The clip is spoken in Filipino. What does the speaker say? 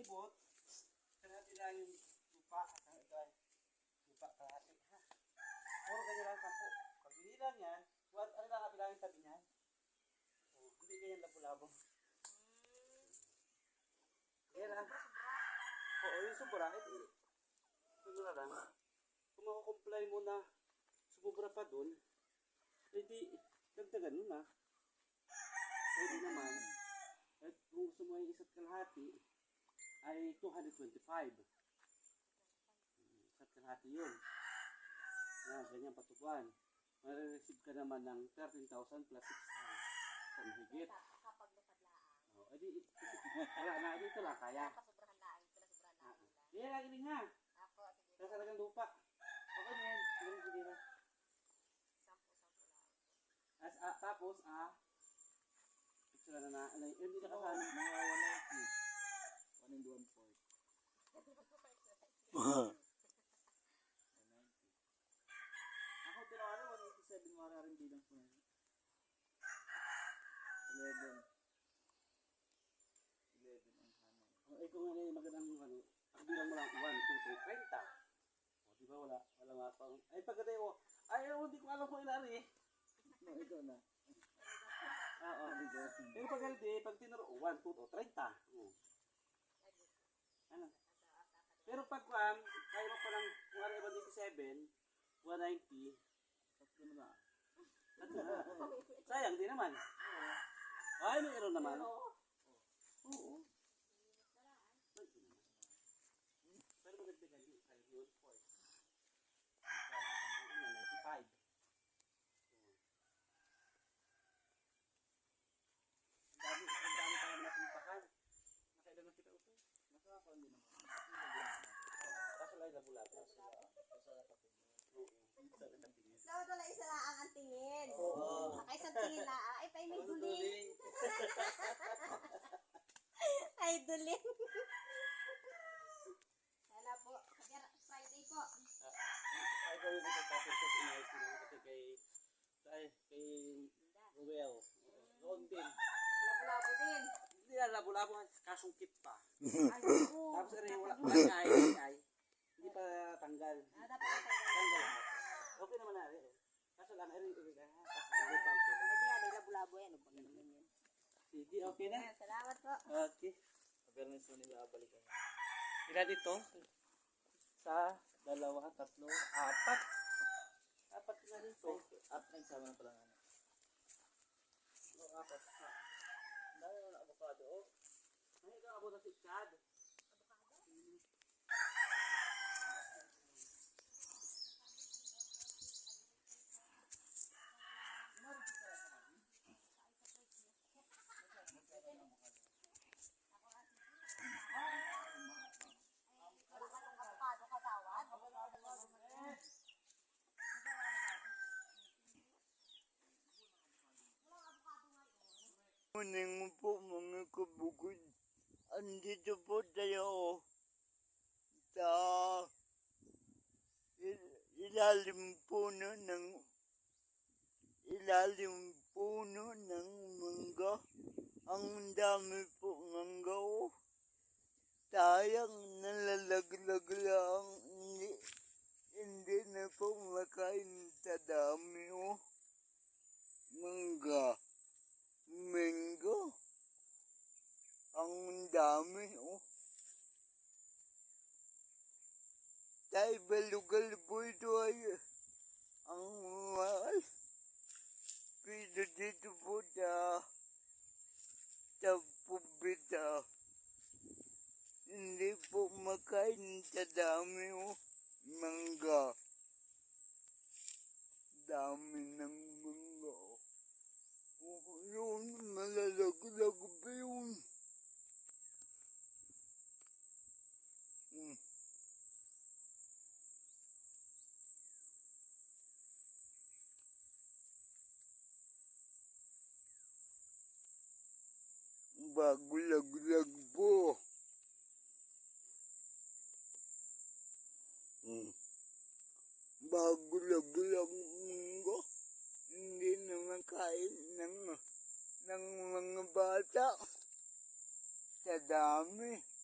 palibot, kalahati lang yung lupa at ang ito ay lupa kalahati. Ha? Puro ganyan lang 10. Pag binilang yan, ano lang kabilangin tabi niyan? Oh, hindi ganyan labo-labo. Kaya lang. Oo, yung sobra, siguro lang. Kung makakomply mo na sumubra pa dun, hindi, dagdagan mo na. Pwede naman. At kung gusto mo yung isa't kalahati, ay 225. Isa't kalahati yun. Yan, ganyan patubuan. Marireceive ka naman ng 13,000 plus 6,000. Kung higit. Kapag lupadlaan. O, edi, wala na, dito lang kaya. Kasobrahan laang, pinasobrahan laang. Yan, lagi din nga. Ako, sige. Nasa talagang lupa. Okay na yan. Ganun ko din. 10 lang. Tapos, picture na hindi na kasama. Mga 190. 1 and 1/4. 190. Ako tinawari 187 mararing bilang po yan. 11 ang hanay. Kung ano yung magandang ang bilang mo lang 1, 2, 3, 30. O, di ba wala nga pang, pagkatay ko, hindi ko alam kung ilan No, ikaw na. Oo, pero pag hindi, pag tinuro, 1, 2, 30. Ano? Pero pag kaya mo pa lang, kung ano yung 187, 190, Tatlo na ba? sayang din naman. Ay, may error naman. Oo. Pero magagdagan yun, kaya yun, 4. 95. Ang dami pa naman napimpakan. Nakailan na kita ito? Nakakawal din naman. Kaso lang labo-labo. Dapat wala isa lang ang tingin. Oo. Nakaisang tingin na. Ay, pa may duling. Ay, duling. Kaya po. Friday po. Ay, gawin ko sa tapos sa inayos ko kasi kay Ruel. Noon din. Labo-labo din. Hindi na labo-labo, kasungkit pa. Ay, oo. Tapos wala ay. Hindi pa tanggal. Dapat ang Tanggal lahat. Okay naman na rin. Kaso lang, hindi pa ako. Pwede nga, labo-labo yan. Huwag naman yan. Sige, okay na. Salamat po. Okay. Awareness mo nila balikan. Ilan dito? Sa 2, 3, 4. 4 na dito. At nagsama na pala nga. O, 4 na. Dahil na avocado. Ay, ikaw abo na si Chad. Morning mo po mga kabukod. Andito po tayo sa ilalim puno ng mangga. Ang dami po mangga. Sayang nalalaglag lang. Hindi na po makain sa dami mangga. Mango. Ang dami, Dahil balugal po ito ay ang mahal. Pero dito po sa pubita. Hindi po makain sa dami, mangga. Dami ng mangga, yun, malalaglag pa yun. Bago laglag po. Bago laglag mo. Hindi naman kain ng mga bata. Sa dami.